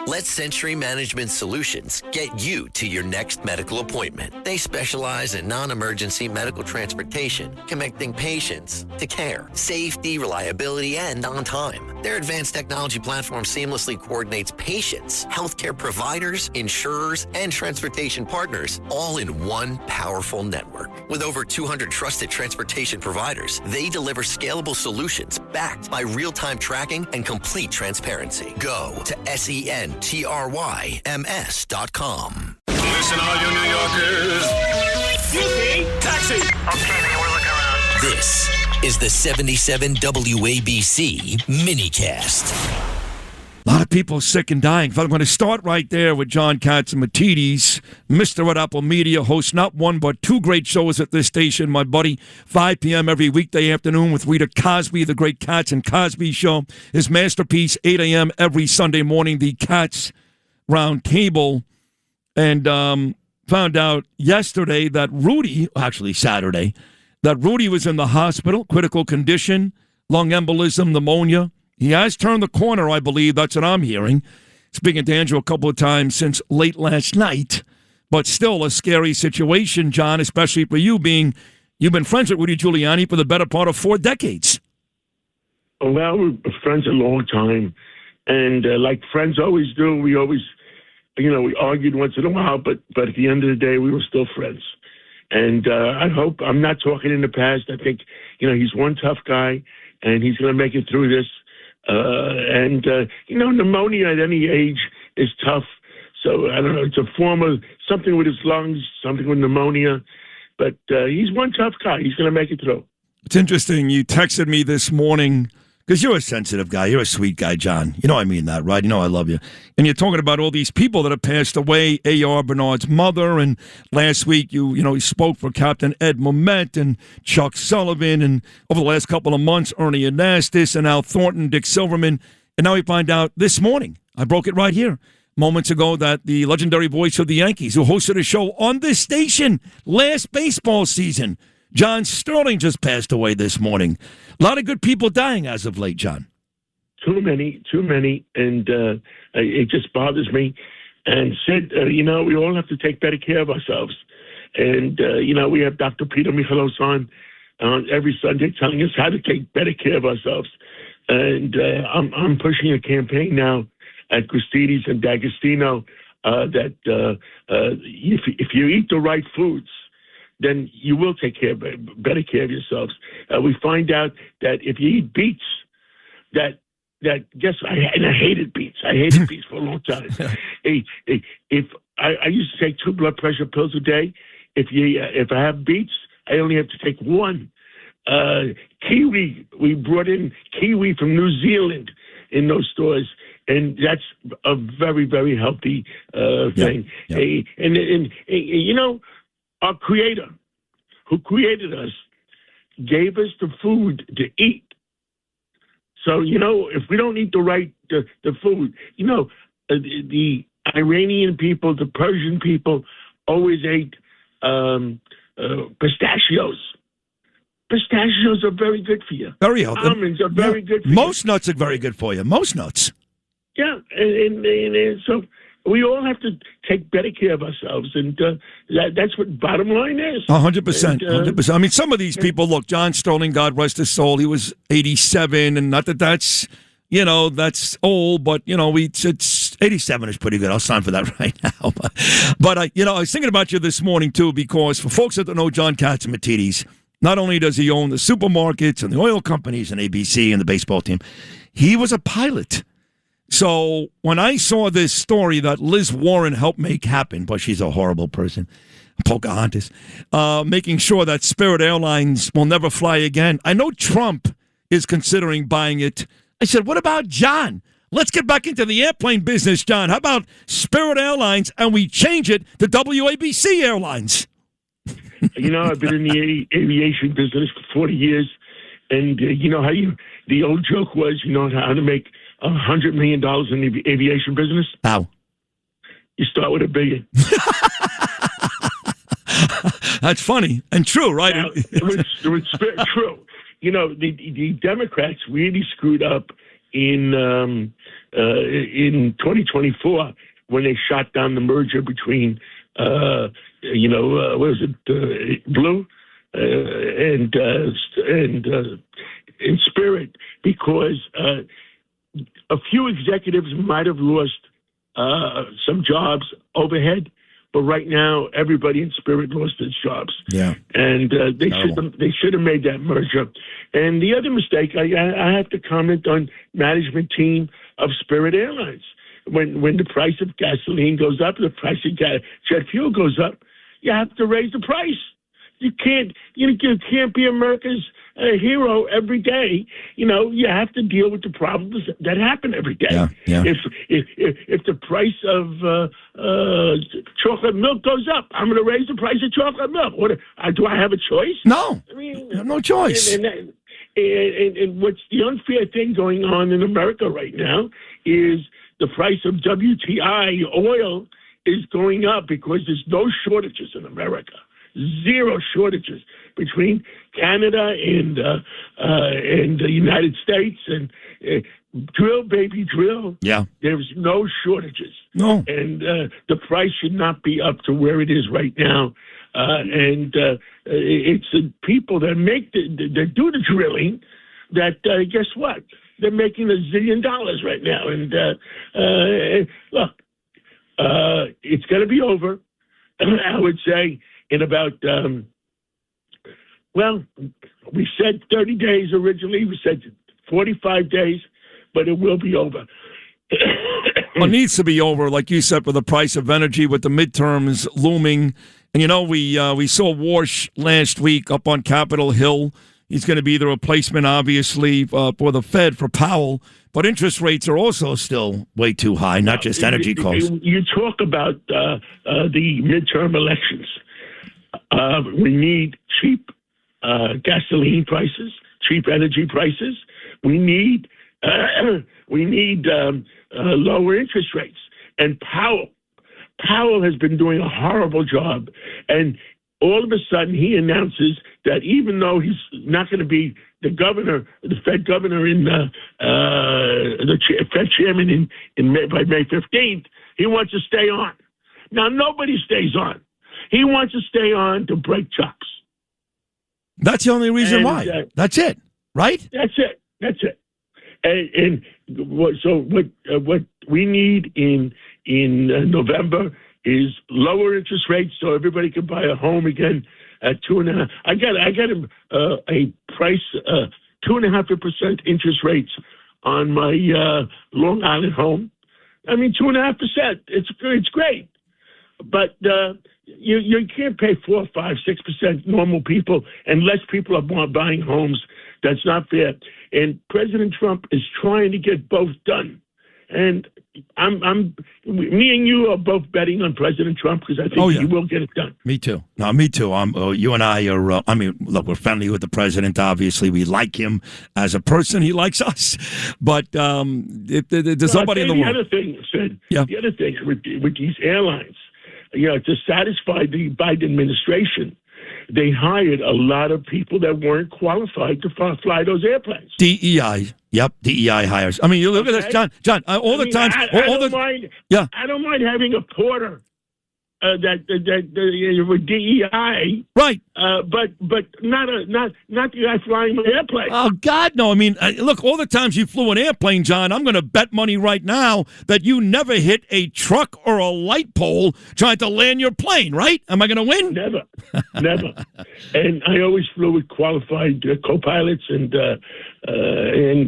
Let Century Management Solutions get you to your next medical appointment. They specialize in non-emergency medical transportation, connecting patients to care, safety, reliability, and on time. Their advanced technology platform seamlessly coordinates patients, healthcare providers, insurers, and transportation partners all in one powerful network. With over 200 trusted transportation providers, they deliver scalable solutions backed by real-time tracking and complete transparency. Go to SENTRYMS.com. Listen, all you New Yorkers. Excuse me. Taxi. Okay, man, we're looking around. This is the 77 WABC minicast. A lot of people sick and dying. I'm going to start right there with John Catsimatidis, Mr. at Apple Media, hosts not one but two great shows at this station, my buddy, 5 p.m. every weekday afternoon with Rita Cosby, the great Cats and Cosby Show. His masterpiece, 8 a.m. every Sunday morning, the Cats Round Table. And found out yesterday that Saturday, that Rudy was in the hospital, critical condition, lung embolism, pneumonia. He has turned the corner, I believe. That's what I'm hearing. Speaking to Andrew a couple of times since late last night. But still a scary situation, John, especially for you you've been friends with Rudy Giuliani for the better part of 4 decades. Well, we're friends a long time. And like friends always do, we always, we argued once in a while, but at the end of the day, we were still friends. And I hope, I'm not talking in the past. I think, he's one tough guy, and he's going to make it through this. Pneumonia at any age is tough. So, I don't know, it's a form of something with his lungs, something with pneumonia. But he's one tough guy. He's going to make it through. It's interesting. You texted me this morning, because you're a sensitive guy. You're a sweet guy, John. You know I mean that, right? You know I love you. And you're talking about all these people that have passed away, A.R. Bernard's mother, and last week you spoke for Captain Ed Momet and Chuck Sullivan, and over the last couple of months, Ernie Anastas and Al Thornton, Dick Silverman. And now we find out this morning, I broke it right here, moments ago, that the legendary voice of the Yankees, who hosted a show on this station last baseball season, John Sterling, just passed away this morning. A lot of good people dying as of late, John. Too many, and it just bothers me. And Sid, we all have to take better care of ourselves. And, we have Dr. Peter Michalos on every Sunday telling us how to take better care of ourselves. And I'm pushing a campaign now at Christini's and D'Agostino that if you eat the right foods, then you will take better care of yourselves. We find out that if you eat beets, I hated beets. I hated beets for a long time. If I used to take 2 blood pressure pills a day. If I have beets, I only have to take 1. Kiwi, we brought in kiwi from New Zealand in those stores, and that's a very, very healthy thing. Yeah. Our Creator, who created us, gave us the food to eat. So, if we don't eat the food, the Iranian people, the Persian people always ate pistachios. Pistachios are very good for you. Very healthy. Almonds are very good for you. Most nuts are very good for you. Most nuts. Yeah, and so we all have to take better care of ourselves, and that's what bottom line is. 100%. 100%. I mean, some of these people, look, John Sterling, God rest his soul, he was 87, and not that that's old, but, it's 87 is pretty good. I'll sign for that right now. But I was thinking about you this morning, too, because for folks that don't know John Catsimatidis, not only does he own the supermarkets and the oil companies and ABC and the baseball team, he was a pilot. So when I saw this story that Liz Warren helped make happen, but she's a horrible person, Pocahontas, making sure that Spirit Airlines will never fly again. I know Trump is considering buying it. I said, what about John? Let's get back into the airplane business, John. How about Spirit Airlines and we change it to WABC Airlines? I've been in the aviation business for 40 years, and how the old joke was, how to make $100 million in the aviation business? How? You start with $1 billion. That's funny and true, right? Now, true. The Democrats really screwed up in in 2024 when they shot down the merger between, what was it, Blue and Spirit, because a few executives might have lost some jobs overhead, but right now everybody in Spirit lost its jobs. Yeah, and they should have made that merger. And the other mistake, I have to comment on management team of Spirit Airlines. When the price of gasoline goes up, the price of jet fuel goes up, you have to raise the price. You can't be America's hero every day. You have to deal with the problems that happen every day. Yeah. If the price of chocolate milk goes up, I'm going to raise the price of chocolate milk. Do I have a choice? No, I mean, you have no choice. And what's the unfair thing going on in America right now is the price of WTI oil is going up because there's no shortages in America. Zero shortages between Canada and the United States, and drill, baby, drill. Yeah, there's no shortages. No, and the price should not be up to where it is right now. And it's the people that that do the drilling that guess what? They're making $1 zillion right now. And look, it's going to be over. I would say in about, we said 30 days originally. We said 45 days, but it will be over. It needs to be over, like you said, with the price of energy, with the midterms looming. And, we saw Warsh last week up on Capitol Hill. He's going to be the replacement, obviously, for the Fed, for Powell. But interest rates are also still way too high, not just energy costs. You talk about the midterm elections. We need cheap gasoline prices, cheap energy prices. We need lower interest rates. And Powell has been doing a horrible job. And all of a sudden, he announces that even though he's not going to be the Fed governor in the Fed chairman by May 15th, he wants to stay on. Now, nobody stays on. He wants to stay on to break chops. That's the only reason why. That's it, right? That's it. And what we need in November is lower interest rates so everybody can buy a home again at 2.5%. I got a price 2.5% interest rates on my Long Island home. I mean 2.5%. It's great, but you can't pay 4, 5, 6% normal people, and less people are buying homes. That's not fair. And President Trump is trying to get both done. And me and you are both betting on President Trump because I think he will get it done. Me too. No, me too. You and I are. Look, we're friendly with the president. Obviously, we like him as a person. He likes us. But there's nobody in the world. The other thing, Sid. Yeah. The other thing with these airlines, to satisfy the Biden administration, they hired a lot of people that weren't qualified to fly those airplanes. DEI. Yep, DEI hires. I mean, you look at this, John. I don't mind having a porter that with DEI, right? But not the guy flying my airplane. Oh God, no! I mean, look, all the times you flew an airplane, John, I'm going to bet money right now that you never hit a truck or a light pole trying to land your plane. Right? Am I going to win? Never. And I always flew with qualified co-pilots, and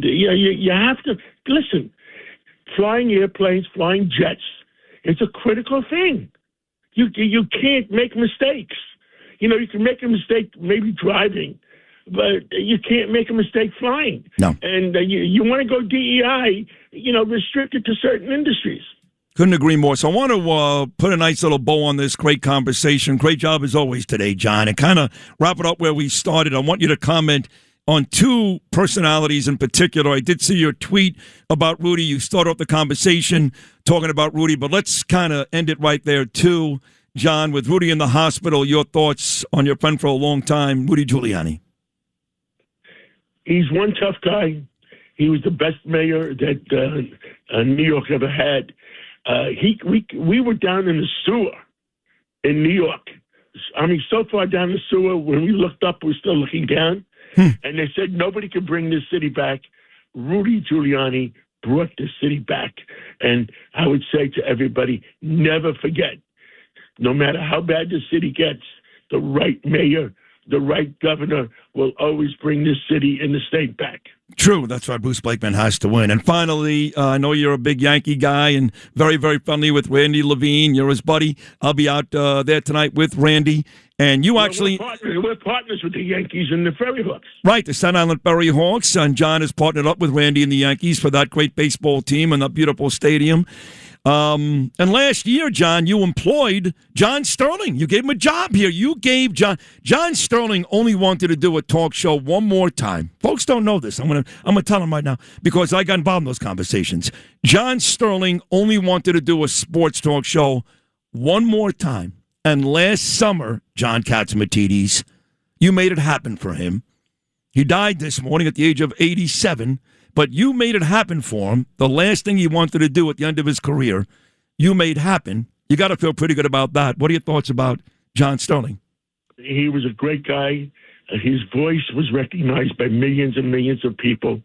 you have to listen. Flying airplanes, flying jets, it's a critical thing. You can't make mistakes. You can make a mistake maybe driving, but you can't make a mistake flying. No. And you want to go DEI, restricted to certain industries. Couldn't agree more. So I want to put a nice little bow on this great conversation. Great job as always today, John. And kind of wrap it up where we started. I want you to comment on two personalities in particular. I did see your tweet about Rudy. You started off the conversation talking about Rudy, but let's kind of end it right there too, John. With Rudy in the hospital, your thoughts on your friend for a long time, Rudy Giuliani. He's one tough guy. He was the best mayor that New York ever had. We were down in the sewer in New York. I mean, so far down the sewer, when we looked up, we were still looking down. And they said nobody could bring this city back. Rudy Giuliani brought this city back. And I would say to everybody, never forget, no matter how bad the city gets, the right mayor, the right governor will always bring this city and the state back. True. That's why Bruce Blakeman has to win. And finally, I know you're a big Yankee guy and very, very friendly with Randy Levine. You're his buddy. I'll be out there tonight with Randy. And you actually... We're partners with the Yankees and the Ferry Hawks. Right, the Staten Island Ferry Hawks. And John has partnered up with Randy and the Yankees for that great baseball team and that beautiful stadium. And last year, John, you employed John Sterling. You gave him a job here. You gave John Sterling only wanted to do a talk show one more time. Folks don't know this. I'm gonna tell them right now because I got involved in those conversations. John Sterling only wanted to do a sports talk show one more time. And last summer, John Catsimatidis, you made it happen for him. He died this morning at the age of 87. But you made it happen for him. The last thing he wanted to do at the end of his career, you made happen. You got to feel pretty good about that. What are your thoughts about John Sterling? He was a great guy. His voice was recognized by millions and millions of people.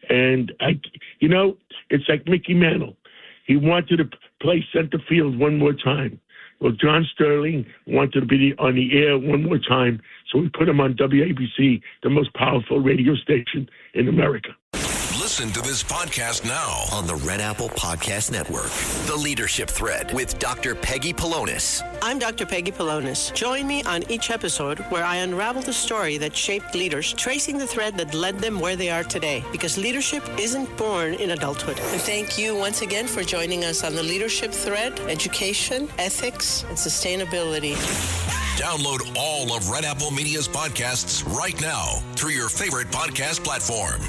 And, it's like Mickey Mantle. He wanted to play center field one more time. Well, John Sterling wanted to be on the air one more time, so we put him on WABC, the most powerful radio station in America. Listen to this podcast now On the Red Apple Podcast Network. The Leadership Thread with Dr. Peggy Polonis. I'm Dr. Peggy Polonis. Join me on each episode where I unravel the story that shaped leaders, tracing the thread that led them where they are today. Because leadership isn't born in adulthood. And thank you once again for joining us on the Leadership Thread, education, ethics, and sustainability. Download all of Red Apple Media's podcasts right now through your favorite podcast platform.